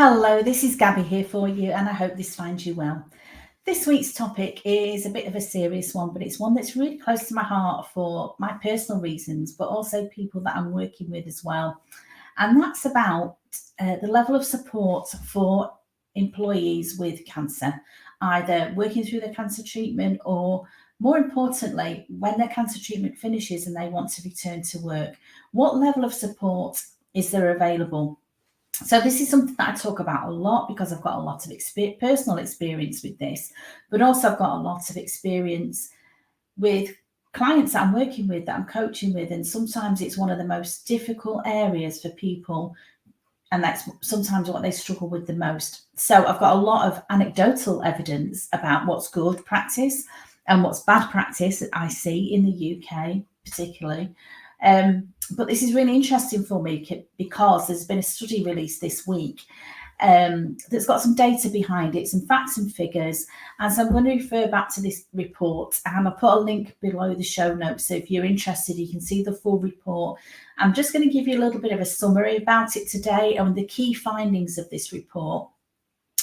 Hello, this is Gabby here for you, and I hope this finds you well. This week's topic is a bit of a serious one, but it's one that's really close to my heart for my personal reasons, but also people that I'm working with as well. And that's about the level of support for employees with cancer, either working through their cancer treatment or, more importantly, when their cancer treatment finishes and they want to return to work. What level of support is there available? So this is something that I talk about a lot because I've got a lot of personal experience with this, but also I've got a lot of experience with clients that I'm working with, that I'm coaching with, and sometimes it's one of the most difficult areas for people, and that's sometimes what they struggle with the most. So I've got a lot of anecdotal evidence about what's good practice and what's bad practice that I see in the UK particularly. But this is really interesting for me because there's been a study released this week that's got some data behind it, some facts and figures. And so I'm going to refer back to this report, and I'll put a link below the show notes. So if you're interested, you can see the full report. I'm just going to give you a little bit of a summary about it today and the key findings of this report,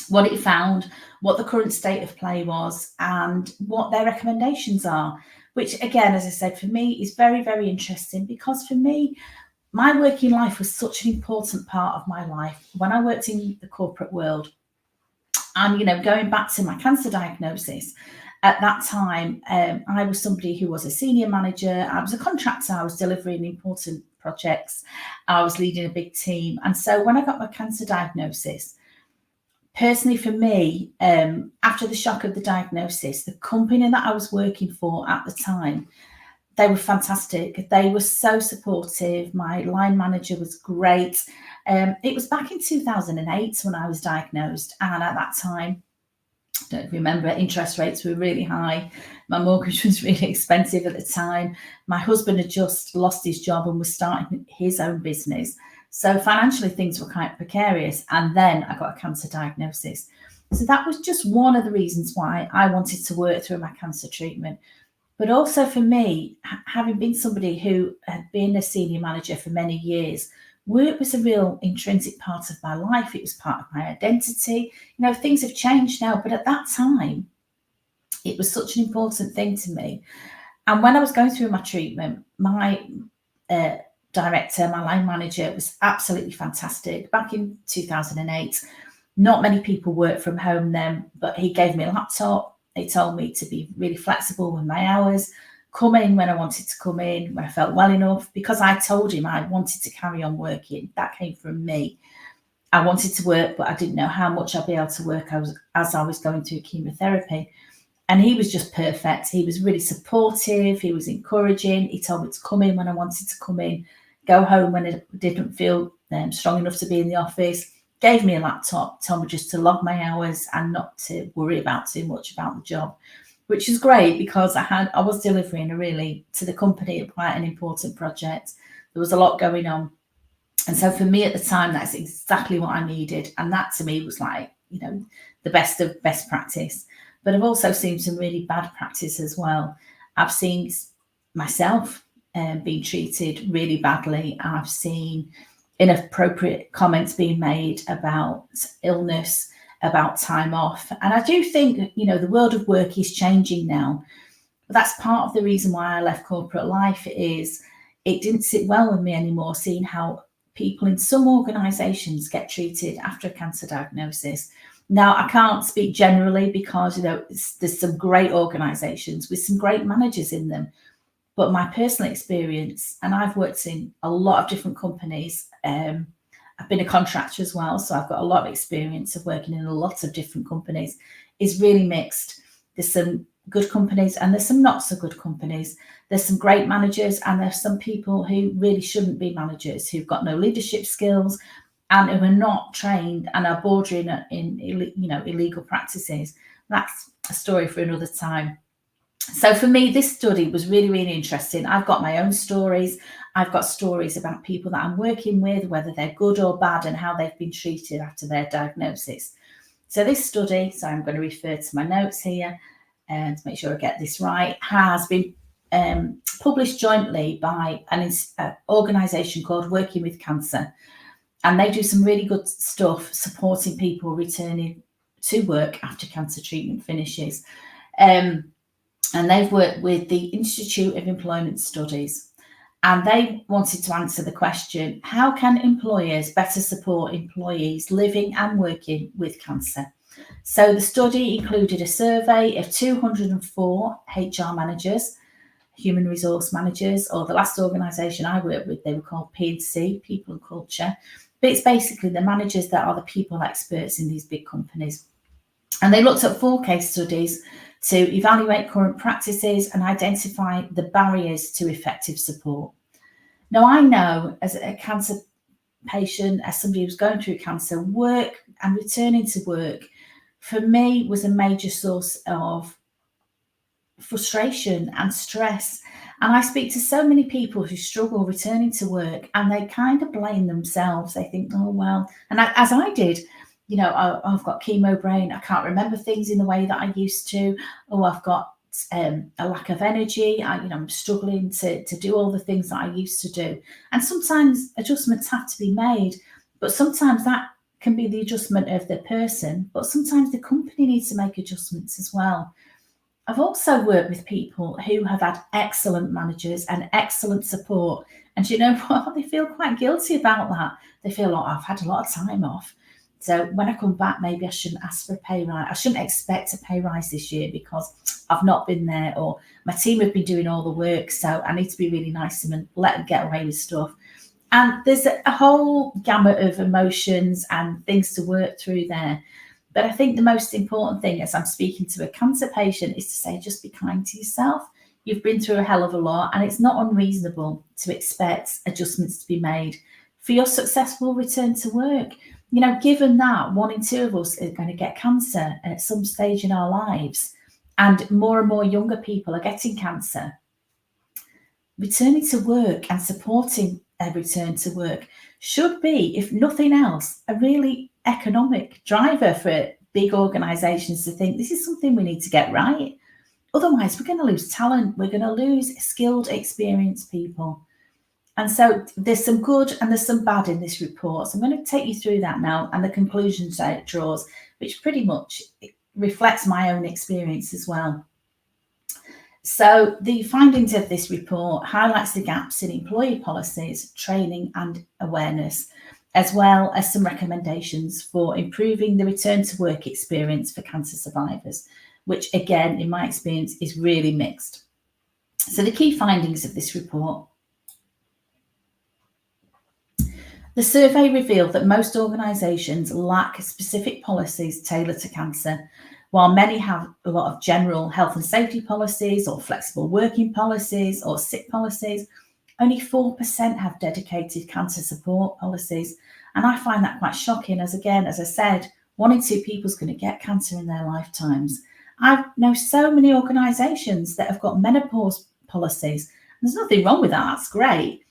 what it found, what the current state of play was, and what their recommendations are, which again, as I said, for me is very, very interesting because for me, my working life was such an important part of my life when I worked in the corporate world. And, going back to my cancer diagnosis, at that time, I was somebody who was a senior manager. I was a contractor. I was delivering important projects. I was leading a big team. And so when I got my cancer diagnosis, personally for me, after the shock of the diagnosis, the company that I was working for at the time, they were fantastic. They were so supportive. My line manager was great. It was back in 2008 when I was diagnosed. And at that time, I don't remember, interest rates were really high. My mortgage was really expensive at the time. My husband had just lost his job and was starting his own business. So financially, things were quite precarious. And then I got a cancer diagnosis. So that was just one of the reasons why I wanted to work through my cancer treatment. But also for me, having been somebody who had been a senior manager for many years, work was a real intrinsic part of my life. It was part of my identity. Things have changed now, but at that time, it was such an important thing to me. And when I was going through my treatment, my director, my line manager, was absolutely fantastic. Back in 2008, not many people worked from home then, but he gave me a laptop. He told me to be really flexible with my hours, come in when I wanted to come in, when I felt well enough, because I told him I wanted to carry on working. That came from me. I wanted to work, but I didn't know how much I'd be able to work as I was going through chemotherapy. And he was just perfect. He was really supportive. He was encouraging. He told me to come in when I wanted to come in, go home when I didn't feel strong enough to be in the office. Gave me a laptop, told me just to log my hours and not to worry about too much about the job, which is great because I was delivering to the company quite an important project. There was a lot going on. And so for me at the time, that's exactly what I needed. And that to me was like, the best of best practice. But I've also seen some really bad practice as well. I've seen myself being treated really badly. I've seen inappropriate comments being made about illness, about time off. And I do think, the world of work is changing now. But that's part of the reason why I left corporate life is it didn't sit well with me anymore, seeing how people in some organisations get treated after a cancer diagnosis. Now, I can't speak generally because, there's some great organisations with some great managers in them. But my personal experience, and I've worked in a lot of different companies. I've been a contractor as well, so I've got a lot of experience of working in a lot of different companies, is really mixed. There's some good companies and there's some not so good companies. There's some great managers and there's some people who really shouldn't be managers, who've got no leadership skills and who are not trained and are bordering in illegal practices. That's a story for another time. So for me, this study was really, really interesting. I've got my own stories. I've got stories about people that I'm working with, whether they're good or bad, and how they've been treated after their diagnosis. So this study, so I'm going to refer to my notes here and to make sure I get this right, has been published jointly by an organisation called Working with Cancer. And they do some really good stuff supporting people returning to work after cancer treatment finishes. And they've worked with the Institute of Employment Studies. And they wanted to answer the question, how can employers better support employees living and working with cancer? So the study included a survey of 204 HR managers, human resource managers, or the last organisation I worked with, they were called P&C, People and Culture. But it's basically the managers that are the people experts in these big companies. And they looked at 4 case studies to evaluate current practices and identify the barriers to effective support. Now, I know as a cancer patient, as somebody who's going through cancer, work and returning to work, for me, was a major source of frustration and stress. And I speak to so many people who struggle returning to work, and they kind of blame themselves. They think, oh, well, and as I did, I've got chemo brain. I can't remember things in the way that I used to. Oh, I've got a lack of energy. I'm struggling to do all the things that I used to do. And sometimes adjustments have to be made, but sometimes that can be the adjustment of the person, but sometimes the company needs to make adjustments as well. I've also worked with people who have had excellent managers and excellent support. And you know what? They feel quite guilty about that. They feel like, I've had a lot of time off. So when I come back, maybe I shouldn't ask for a pay rise. I shouldn't expect a pay rise this year because I've not been there, or my team have been doing all the work. So I need to be really nice to them and let them get away with stuff. And there's a whole gamut of emotions and things to work through there. But I think the most important thing as I'm speaking to a cancer patient is to say, just be kind to yourself. You've been through a hell of a lot, and it's not unreasonable to expect adjustments to be made for your successful return to work. Given that 1 in 2 of us are going to get cancer at some stage in our lives, and more younger people are getting cancer, returning to work and supporting a return to work should be, if nothing else, a really economic driver for big organisations to think this is something we need to get right. Otherwise, we're going to lose talent. We're going to lose skilled, experienced people. And so there's some good and there's some bad in this report. So I'm going to take you through that now and the conclusions that it draws, which pretty much reflects my own experience as well. So the findings of this report highlights the gaps in employee policies, training and awareness, as well as some recommendations for improving the return to work experience for cancer survivors, which again, in my experience, is really mixed. So the key findings of this report. The survey revealed that most organisations lack specific policies tailored to cancer. While many have a lot of general health and safety policies or flexible working policies or sick policies, only 4% have dedicated cancer support policies. And I find that quite shocking, as I said, 1 in 2 people is going to get cancer in their lifetimes. I know so many organisations that have got menopause policies. There's nothing wrong with that, that's great.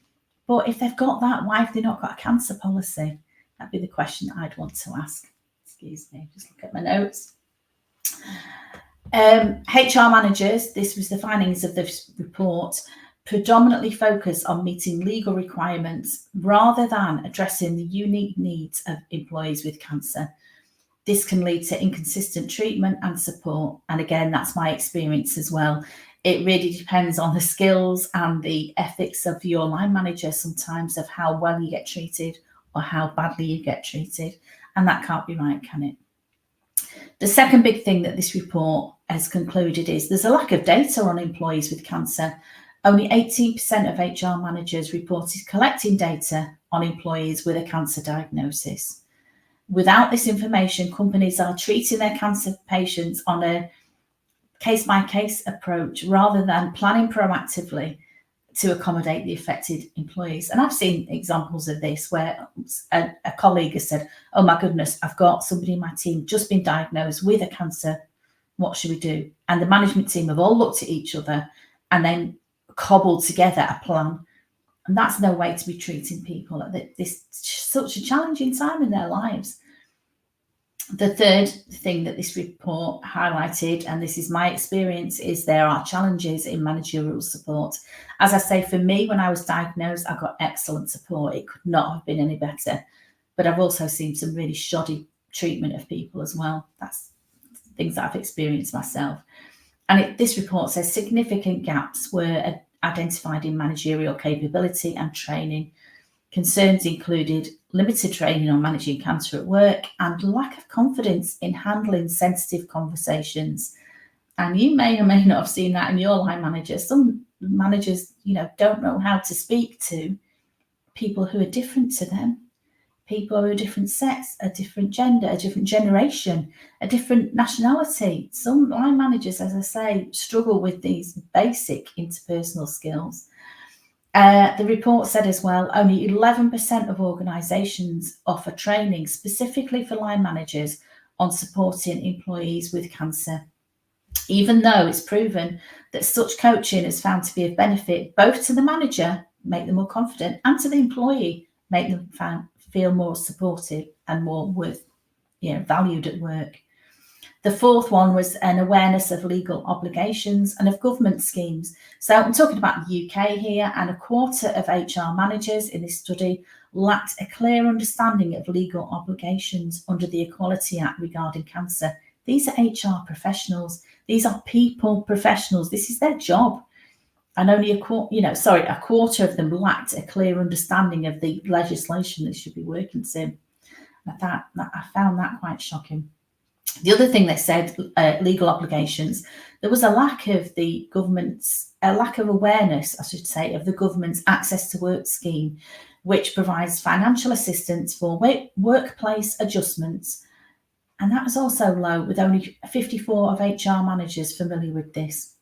But if they've got that, why have they not got a cancer policy? That'd be the question I'd want to ask. Excuse me, just look at my notes. HR managers, this was the findings of this report, predominantly focus on meeting legal requirements rather than addressing the unique needs of employees with cancer. This can lead to inconsistent treatment and support. And again, that's my experience as well. It really depends on the skills and the ethics of your line manager sometimes, of how well you get treated or how badly you get treated. And that can't be right, can it? The second big thing that this report has concluded is there's a lack of data on employees with cancer. Only 18% of HR managers reported collecting data on employees with a cancer diagnosis. Without this information, companies are treating their cancer patients on a case-by-case approach rather than planning proactively to accommodate the affected employees. And I've seen examples of this where a colleague has said, oh my goodness, I've got somebody in my team just been diagnosed with a cancer. What should we do? And the management team have all looked at each other and then cobbled together a plan. And that's no way to be treating people at this such a challenging time in their lives. The third thing that this report highlighted, and this is my experience, is there are challenges in managerial support. As I say, for me, when I was diagnosed, I got excellent support. It could not have been any better. but I've also seen some really shoddy treatment of people as well. That's things that I've experienced myself. And this report says significant gaps were identified in managerial capability and training. Concerns included limited training on managing cancer at work and lack of confidence in handling sensitive conversations. And you may or may not have seen that in your line manager. Some managers, don't know how to speak to people who are different to them, people who are different sex, a different gender, a different generation, a different nationality. Some line managers, as I say, struggle with these basic interpersonal skills. The report said as well, only 11% of organisations offer training specifically for line managers on supporting employees with cancer, even though it's proven that such coaching is found to be of benefit both to the manager, make them more confident, and to the employee, make them feel more supported and more valued at work. The fourth one was an awareness of legal obligations and of government schemes. So I'm talking about the UK here, and a quarter of HR managers in this study lacked a clear understanding of legal obligations under the Equality Act regarding cancer. These are HR professionals. These are people professionals. This is their job. And only a quarter of them lacked a clear understanding of the legislation they should be working to. I found that quite shocking. The other thing they said, legal obligations, there was a lack of awareness, I should say, of the government's Access to Work scheme, which provides financial assistance for workplace adjustments. And that was also low, with only 54 of HR managers familiar with this.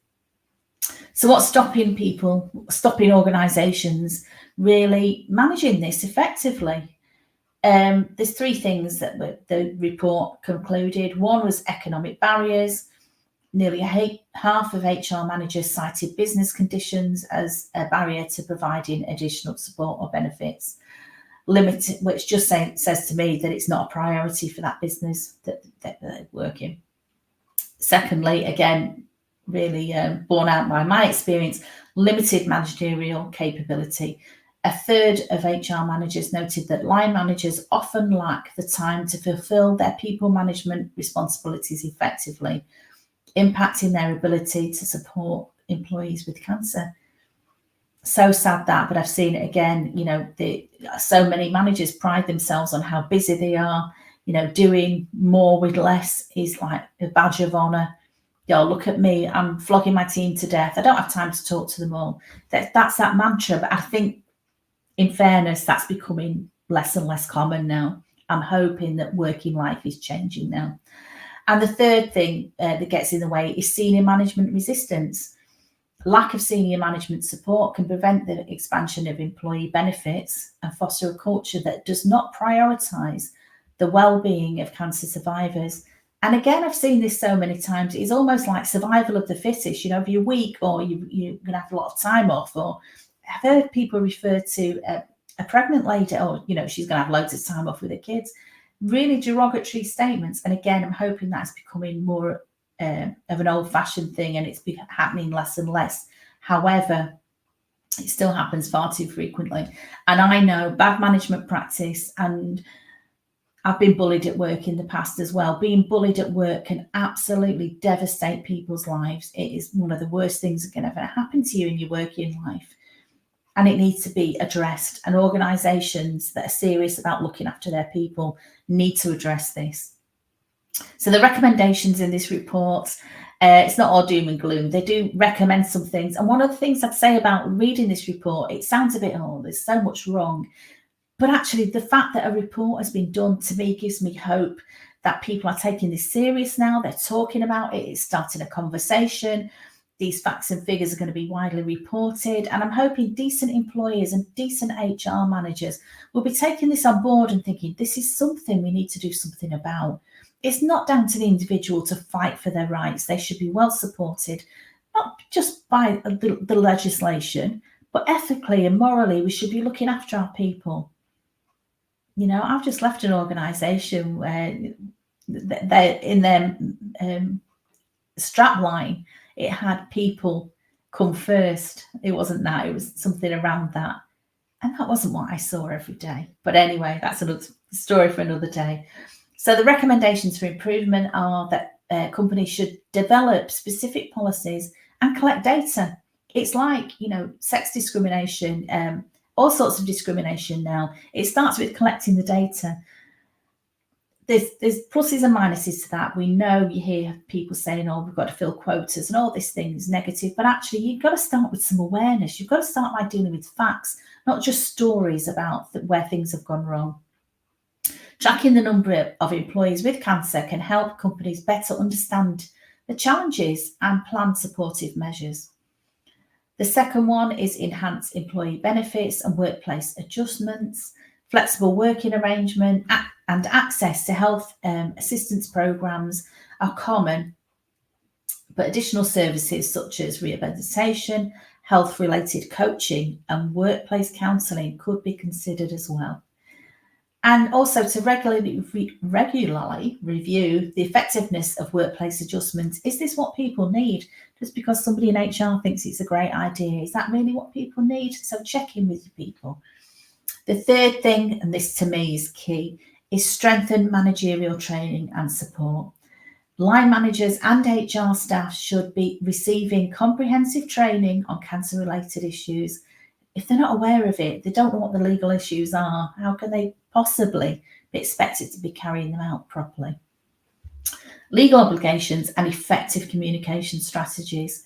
So what's stopping organisations really managing this effectively? There's three things that the report concluded. One was economic barriers. Nearly half of HR managers cited business conditions as a barrier to providing additional support or benefits. Limited, which just says to me that it's not a priority for that business that they're working. Secondly, again, really borne out by my experience, limited managerial capability. A third of HR managers noted that line managers often lack the time to fulfill their people management responsibilities effectively, impacting their ability to support employees with cancer. So sad that, but I've seen it again. So many managers pride themselves on how busy they are. Doing more with less is like a badge of honour. Look at me, I'm flogging my team to death. I don't have time to talk to them all. That's that mantra, but I think, in fairness, that's becoming less and less common now. I'm hoping that working life is changing now. And the third thing that gets in the way is senior management resistance. Lack of senior management support can prevent the expansion of employee benefits and foster a culture that does not prioritise the well-being of cancer survivors. And again, I've seen this so many times. It's almost like survival of the fittest. If you're weak or you're going to have a lot of time off, or I've heard people refer to a pregnant lady, she's going to have loads of time off with her kids. Really derogatory statements. And again, I'm hoping that's becoming more of an old-fashioned thing, and it's happening less and less. However, it still happens far too frequently. And I know bad management practice, and I've been bullied at work in the past as well. Being bullied at work can absolutely devastate people's lives. It is one of the worst things that can ever happen to you in your working life. And it needs to be addressed. And organisations that are serious about looking after their people need to address this. So the recommendations in this report, it's not all doom and gloom. They do recommend some things. And one of the things I'd say about reading this report, it sounds a bit, there's so much wrong. But actually, the fact that a report has been done, to me, gives me hope that people are taking this serious now. They're talking about it. It's starting a conversation. These facts and figures are going to be widely reported. And I'm hoping decent employers and decent HR managers will be taking this on board and thinking, this is something we need to do something about. It's not down to the individual to fight for their rights. They should be well supported, not just by the legislation, but ethically and morally, we should be looking after our people. I've just left an organisation where they in their strap line, it had people come first. It wasn't that, it was something around that. And that wasn't what I saw every day. But anyway, that's another story for another day. So the recommendations for improvement are that companies should develop specific policies and collect data. It's like, sex discrimination, all sorts of discrimination now. It starts with collecting the data. There's pluses and minuses to that. We know you hear people saying, oh, we've got to fill quotas and all these things negative, but actually you've got to start with some awareness. You've got to start by dealing with facts, not just stories about where things have gone wrong. Tracking the number of employees with cancer can help companies better understand the challenges and plan supportive measures. The second one is enhance employee benefits and workplace adjustments. Flexible working arrangement and access to health assistance programs are common, but additional services such as rehabilitation, health-related coaching, and workplace counselling could be considered as well. And also to regularly review the effectiveness of workplace adjustments. Is this what people need? Just because somebody in HR thinks it's a great idea, is that really what people need? So check in with your people. The third thing, and this to me is key, is strengthen managerial training and support. Line managers and HR staff should be receiving comprehensive training on cancer-related issues. If they're not aware of it, they don't know what the legal issues are, how can they possibly be expected to be carrying them out properly? Legal obligations and effective communication strategies.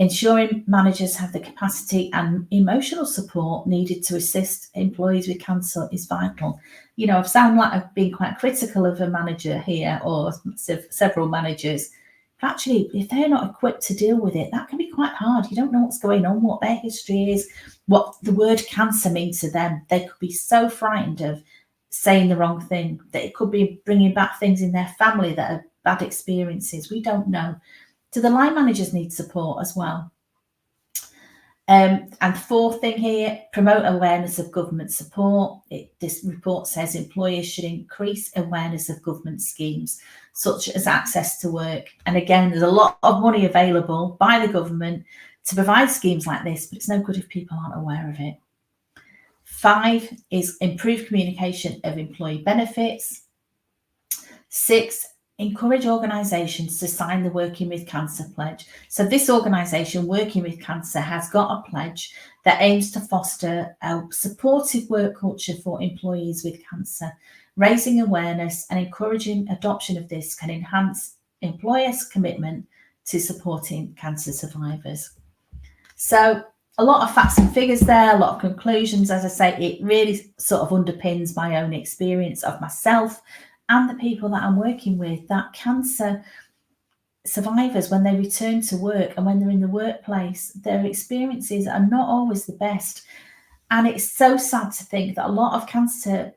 Ensuring managers have the capacity and emotional support needed to assist employees with cancer is vital. I sound like I've been quite critical of a manager here or several managers. But actually, if they're not equipped to deal with it, that can be quite hard. You don't know what's going on, what their history is, what the word cancer means to them. They could be so frightened of saying the wrong thing that it could be bringing back things in their family that are bad experiences. We don't know. So the line managers need support as well. And the fourth thing here, promote awareness of government support. This report says employers should increase awareness of government schemes, such as access to work. And again, there's a lot of money available by the government to provide schemes like this, but it's no good if people aren't aware of it. 5 is improve communication of employee benefits. 6, encourage organisations to sign the Working with Cancer pledge. So this organisation, Working with Cancer, has got a pledge that aims to foster a supportive work culture for employees with cancer. Raising awareness and encouraging adoption of this can enhance employers' commitment to supporting cancer survivors. So a lot of facts and figures there, a lot of conclusions. As I say, it really sort of underpins my own experience of myself and the people that I'm working with, that cancer survivors, when they return to work and when they're in the workplace, their experiences are not always the best. And it's so sad to think that a lot of cancer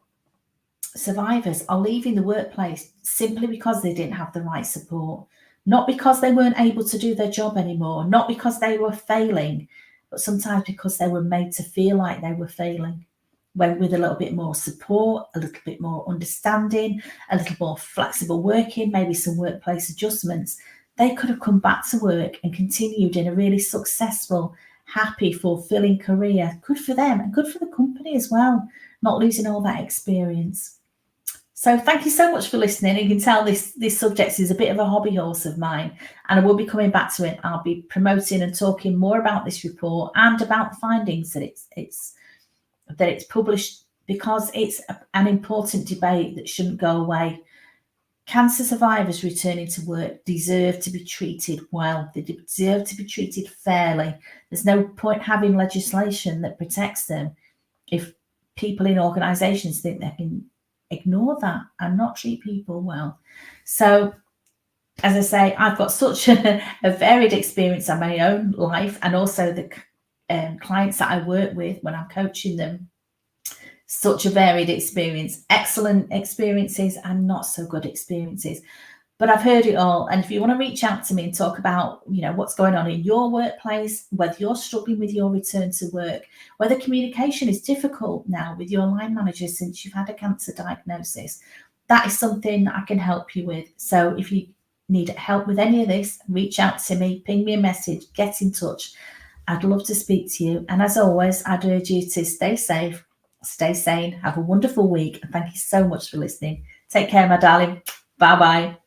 survivors are leaving the workplace simply because they didn't have the right support, not because they weren't able to do their job anymore, not because they were failing, but sometimes because they were made to feel like they were failing. When with a little bit more support, a little bit more understanding, a little more flexible working, maybe some workplace adjustments, they could have come back to work and continued in a really successful, happy, fulfilling career. Good for them and good for the company as well, not losing all that experience. So thank you so much for listening. You can tell this subject is a bit of a hobby horse of mine, and I will be coming back to it. I'll be promoting and talking more about this report and about the findings that it's published, because it's an important debate that shouldn't go away. Cancer survivors returning to work deserve to be treated well. They deserve to be treated fairly. There's no point having legislation that protects them if people in organisations think they can ignore that and not treat people well. So, as I say, I've got such a varied experience in my own life, and also the clients that I work with when I'm coaching them. Such a varied experience, excellent experiences and not so good experiences. But I've heard it all. And if you want to reach out to me and talk about, what's going on in your workplace, whether you're struggling with your return to work, whether communication is difficult now with your line manager since you've had a cancer diagnosis, that is something that I can help you with. So if you need help with any of this, reach out to me, ping me a message, get in touch. I'd love to speak to you. And as always, I'd urge you to stay safe, stay sane, have a wonderful week. And thank you so much for listening. Take care, my darling. Bye bye.